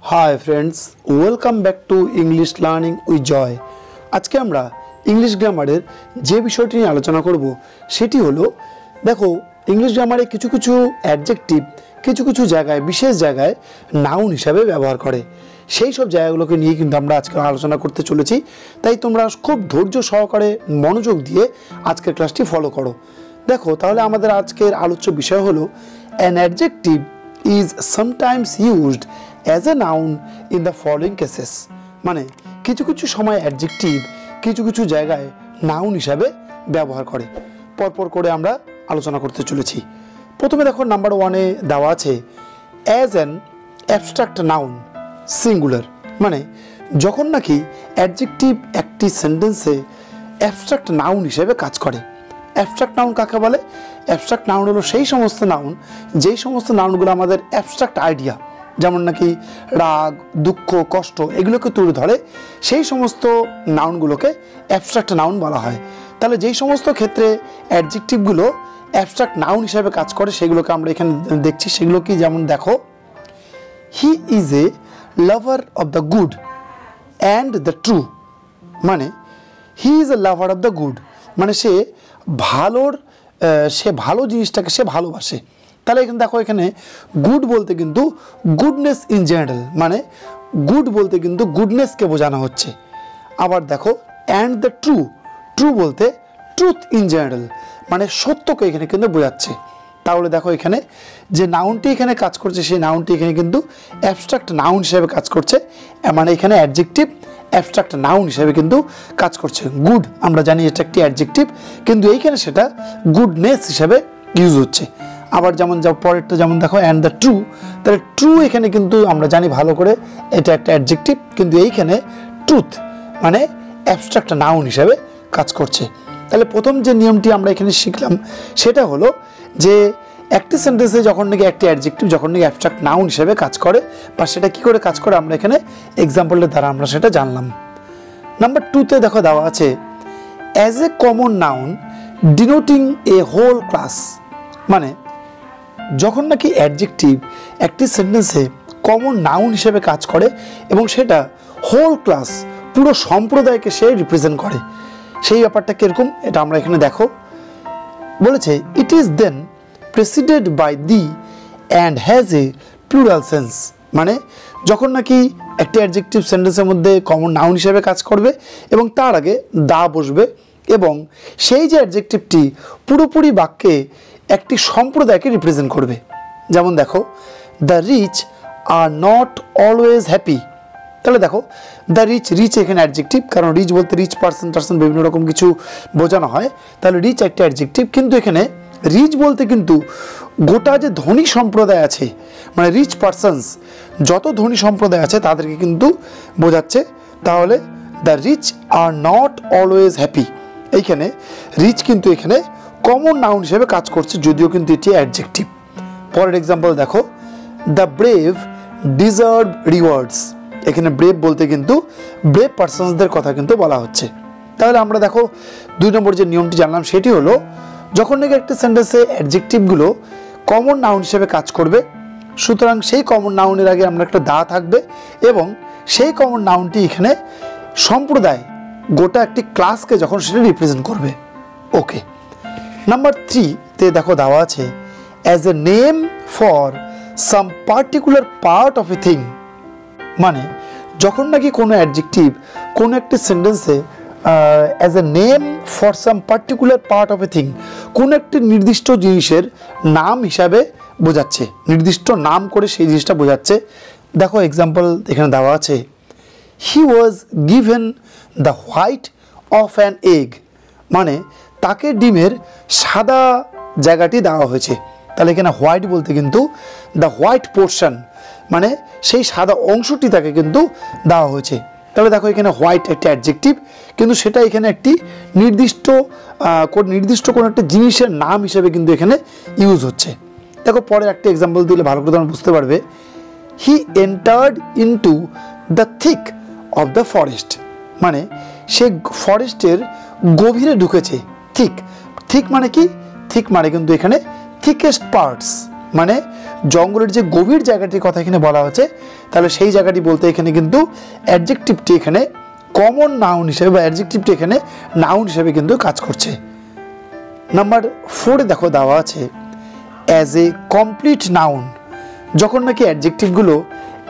Hi friends welcome back to English learning with Jay. आज के आमरा इंग्लिश ग्रामारेर जे विषयटी निये आलोचना करब सेटी हलो देखो इंग्लिश ग्रामारे किछु किछु एडजेक्टिव किछु किछु जायगाय विशेष जायगाय नाउन हिसाबे व्यवहार करे সেই সব জায়গাগুলোকে নিয়ে কিন্তু আমরা আজকে আলোচনা করতে চলেছি। তাই তোমরা খুব ধৈর্য সহকারে মনোযোগ দিয়ে আজকের ক্লাসটি ফলো করো। দেখো তাহলে আমাদের আজকের আলোচ্য বিষয় হলো an adjective is sometimes used as a noun in the following cases। মানে কিছু কিছু সময় অ্যাডজেক্টিভ কিছু কিছু জায়গায় নাউন হিসাবে ব্যবহার করে। পরপর করে আমরা আলোচনা করতে চলেছি। প্রথমে দেখো নাম্বার 1 এ দেওয়া আছে as an abstract noun singular. মানে যখন নাকি অ্যাডজেক্টিভ একটি সেন্টেন্সে অ্যাবস্ট্রাক্ট নাউন হিসেবে কাজ করে। অ্যাবস্ট্রাক্ট নাউন কাকে বলে? অ্যাবস্ট্রাক্ট নাউন হলো সেই সমস্ত নাউন যেই সমস্ত নাউনগুলো আমাদের অ্যাবস্ট্রাক্ট আইডিয়া যেমন নাকি রাগ দুঃখ কষ্ট এগুলোকে তুলে ধরে সেই সমস্ত নাউনগুলোকে অ্যাবস্ট্রাক্ট নাউন বলা হয়। তাহলে যেই সমস্ত ক্ষেত্রে অ্যাডজেক্টিভগুলো অ্যাবস্ট্রাক্ট নাউন হিসেবে কাজ করে সেগুলোকে আমরা এখানে দেখছি। সেগুলো কি? যেমন দেখো he is a lover of the good and the true। মানে he is a lover of the good মানে সে ভালো জিনিসটাকে সে ভালোবাসে। তাহলে এখানে দেখো এখানে গুড বলতে কিন্তু গুডনেস ইন জেনারেল মানে গুড বলতে কিন্তু গুডনেসকে বোঝানো হচ্ছে। আবার দেখো অ্যান্ড দ্য ট্রু ট্রু বলতে ট্রুথ ইন জেনারেল মানে সত্যকে এখানে কিন্তু বোঝাচ্ছে। তাহলে দেখো এখানে যে নাউনটি এখানে কাজ করছে সেই নাউনটি এখানে কিন্তু অ্যাবস্ট্রাক্ট নাউন হিসেবে কাজ করছে। মানে এখানে অ্যাডজেক্টিভ অ্যাবস্ট্রাক্ট নাউন হিসেবে কিন্তু কাজ করছে। গুড আমরা জানি এটা একটি অ্যাডজেক্টিভ কিন্তু এইখানে সেটা গুডনেস হিসেবে ইউজ হচ্ছে। আবার যেমন পরেরটা যেমন দেখো অ্যান্ড দ্য ট্রু তাহলে ট্রু এখানে কিন্তু আমরা জানি ভালো করে এটা একটা অ্যাডজেক্টিভ কিন্তু এইখানে ট্রুথ মানে অ্যাবস্ট্রাক্ট নাউন হিসেবে কাজ করছে। তাহলে প্রথম যে নিয়মটি আমরা এখানে শিখলাম সেটা হলো যে একটি সেন্টেন্সে যখন নাকি একটি অ্যাডজেক্টিভ যখন নাকি অ্যাবস্ট্রাক্ট নাউন হিসেবে কাজ করে বা সেটা কি করে কাজ করে আমরা এখানে এক্সাম্পলের দ্বারা আমরা সেটা জানলাম। নাম্বার 2 তে দেখো দেওয়া আছে as a common noun denoting a whole class. মানে যখন নাকি অ্যাডজেক্টিভ একটি সেন্টেন্সে কমন নাউন হিসেবে কাজ করে এবং সেটা হোল ক্লাস পুরো সম্প্রদায়কে সে রিপ্রেজেন্ট করে সেই ব্যাপারটা কিরকম এটা আমরা এখানে দেখো বলেছে it is then preceded by the and has a plural sense. মানে যখন নাকি একটি অ্যাডজেক্টিভ সেন্টেন্সের মধ্যে কমন নাউন হিসেবে কাজ করবে এবং তার আগে দা বসবে এবং সেই যে অ্যাডজেক্টিভটি পুরোপুরি বাক্যে একটি সম্প্রদায়কে রিপ্রেজেন্ট করবে। যেমন দেখো the rich are not always happy. তাহলে দেখো দ্য রিচ এখানে অ্যাডজেক্টিভ কারণ রিচ বলতে রিচ পার্সন বিভিন্ন রকম কিছু বোঝানো হয়। তাহলে রিচ একটা অ্যাডজেক্টিভ কিন্তু এখানে রিচ বলতে কিন্তু গোটা যে ধনী সম্প্রদায় আছে মানে রিচ পার্সনস যত ধনী সম্প্রদায় আছে তাদেরকে কিন্তু বোঝাচ্ছে। তাহলে the rich are not always happy এইখানে রিচ কিন্তু এখানে কমন নাউন হিসেবে কাজ করছে যদিও কিন্তু এটি অ্যাডজেক্টিভ। পরের এক্সাম্পল দেখো দ্য ব্রেভ ডিজার্ভ রিওয়ার্ডস। এখানে ব্রেভ বলতে কিন্তু ব্রেভ পার্সনসদের কথা কিন্তু বলা হচ্ছে। তাহলে আমরা দেখো 2 নম্বর যে নিয়মটি জানলাম সেটি হলো যখন নাকি একটা সেন্টেন্সে অ্যাডজেক্টিভগুলো কমন নাউন হিসেবে কাজ করবে সুতরাং সেই কমন নাউনের আগে আমরা একটা দা থাকবে এবং সেই কমন নাউনটি এখানে সম্প্রদায় গোটা একটি ক্লাসকে যখন সেটা রিপ্রেজেন্ট করবে। ওকে নাম্বার 3 তে দেখো দেওয়া আছে as a name for some particular part of a thing. মানে যখন নাকি কোনো অ্যাডজেক্টিভ কোনো একটি সেন্টেন্সে as a name for some particular part of a thing কোনো একটি নির্দিষ্ট জিনিসের নাম হিসাবে বোঝাচ্ছে নির্দিষ্ট নাম করে সেই জিনিসটা বোঝাচ্ছে। দেখো এক্সাম্পল এখানে দেওয়া আছে he was given the white of an egg. মানে তাকে ডিমের সাদা জায়গাটি দেওয়া হয়েছে। তাহলে এখানে হোয়াইট বলতে কিন্তু দ্য হোয়াইট পোর্শন মানে সেই সাদা অংশটি তাকে কিন্তু দেওয়া হয়েছে। তাহলে দেখো এখানে হোয়াইট একটি অ্যাডজেক্টিভ কিন্তু সেটা এখানে একটি নির্দিষ্ট কোনো একটা জিনিসের নাম হিসেবে কিন্তু এখানে ইউজ হচ্ছে। দেখো পরে একটা এক্সাম্পল দিলে ভালো করে তোমরা বুঝতে পারবে he entered into the thick of the forest. মানে সে ফরেস্টের গভীরে ঢুকেছে। থিক মানে কি? থিক মানে কিন্তু এখানে থিকেস্ট পার্টস মানে জঙ্গলের যে গভীর জায়গাটির কথা এখানে বলা হচ্ছে, তাহলে সেই জায়গাটি বলতে এখানে কিন্তু অ্যাডজেক্টিভটি এখানে কমন নাউন হিসেবে বা অ্যাডজেক্টিভটি এখানে নাউন হিসেবে কিন্তু কাজ করছে। নাম্বার 4 দেখো দেওয়া আছে অ্যাজ এ কমপ্লিট নাউন, যখন নাকি অ্যাডজেক্টিভগুলো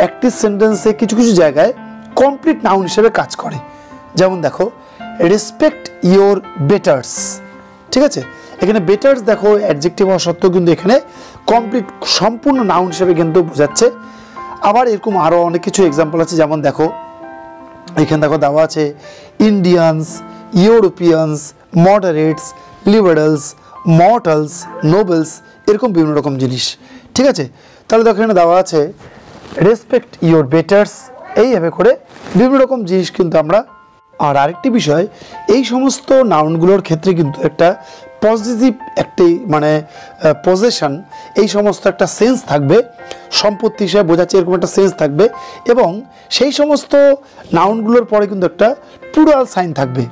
একটি সেন্টেন্সে কিছু কিছু জায়গায় কমপ্লিট নাউন হিসেবে কাজ করে। যেমন দেখো রেসপেক্ট ইয়োর বেটার্স, ঠিক আছে, এখানে বেটার্স দেখো অ্যাডজেক্টিভ হওয়া সত্ত্বেও কিন্তু এখানে কমপ্লিট সম্পূর্ণ নাউন হিসেবে কিন্তু বোঝাচ্ছে। আবার এরকম আরও অনেক কিছু এক্সাম্পল আছে, যেমন দেখো এখানে দেখো দেওয়া আছে Indians, Europeans, moderates, liberals, mortals, nobles, এরকম বিভিন্ন রকম জিনিস, ঠিক আছে। তাহলে দেখো এখানে দেওয়া আছে রেসপেক্ট ইয়োর বেটার্স, এইভাবে করে বিভিন্ন রকম জিনিস কিন্তু আমরা। আর আরেকটি বিষয়, এই সমস্ত নাউনগুলোর ক্ষেত্রে কিন্তু একটা পজিটিভ একটি মানে পজেশন, এই সমস্ত একটা সেন্স থাকবে, সম্পত্তি হিসেবে বোঝাচ্ছে এরকম একটা সেন্স থাকবে, এবং সেই সমস্ত নাউনগুলোর পরে কিন্তু একটা প্লুরাল সাইন থাকবে,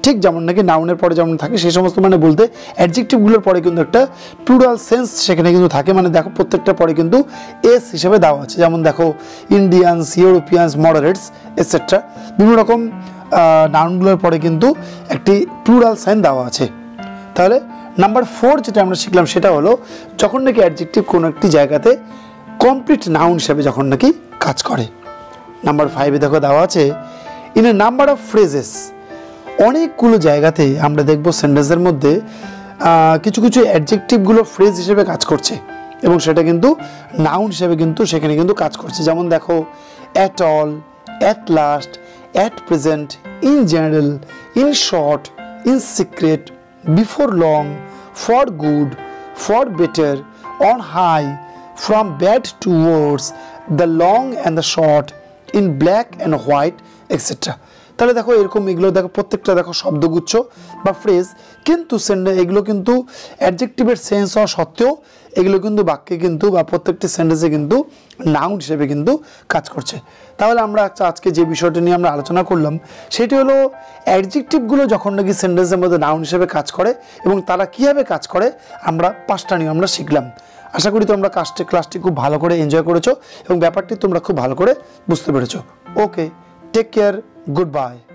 ঠিক যেমন নাকি নাউনের পরে যেমন থাকে সেই সমস্ত মানে বলতে অ্যাডজেক্টিভগুলোর পরে কিন্তু একটা প্লুরাল সেন্স সেখানে কিন্তু থাকে। মানে দেখো প্রত্যেকটা পরে কিন্তু এস হিসেবে দেওয়া আছে, যেমন দেখো ইন্ডিয়ানস, ইউরোপিয়ানস, মডারেটস এটসেট্রা, বিভিন্ন রকম নাউনগুলোর পরে কিন্তু একটি প্লুরাল সাইন দেওয়া আছে। তাহলে নাম্বার 4 যেটা আমরা শিখলাম সেটা হলো যখন নাকি অ্যাডজেক্টিভ কোনো একটি জায়গাতে কমপ্লিট নাউন হিসেবে যখন নাকি কাজ করে। নাম্বার 5 দেখো দেওয়া আছে in a number of phrases, অনেকগুলো জায়গাতে আমরা দেখব সেন্টেন্সের মধ্যে কিছু কিছু অ্যাডজেক্টিভগুলো ফ্রেজ হিসেবে কাজ করছে এবং সেটা কিন্তু নাউন হিসেবে কিন্তু সেখানে কিন্তু কাজ করছে। যেমন দেখো at all, at last, at present, in general, in short, in secret, before long, for good, for better, on high, from bad to worse, the long and the short, in black and white etcetera. তাহলে দেখো এরকম এগুলো দেখো প্রত্যেকটা দেখো শব্দগুচ্ছ বা phrase, কিন্তু এগুলো কিন্তু অ্যাডজেক্টিভের সেন্স হওয়া সত্ত্বেও এগুলো কিন্তু বাক্যে কিন্তু বা প্রত্যেকটি সেন্টেন্সে কিন্তু নাউন হিসেবে কিন্তু কাজ করছে। তাহলে আমরা আজকে যে বিষয়টা নিয়ে আমরা আলোচনা করলাম সেটি হলো অ্যাডজেক্টিভগুলো যখন নাকি সেন্টেন্সের মধ্যে নাউন হিসেবে কাজ করে এবং তারা কীভাবে কাজ করে আমরা 5টা নিয়ম আমরা শিখলাম। আশা করি তোমরা ক্লাসটি খুব ভালো করে এনজয় করেছো এবং ব্যাপারটি তোমরা খুব ভালো করে বুঝতে পেরেছো। ওকে, টেক কেয়ার, goodbye.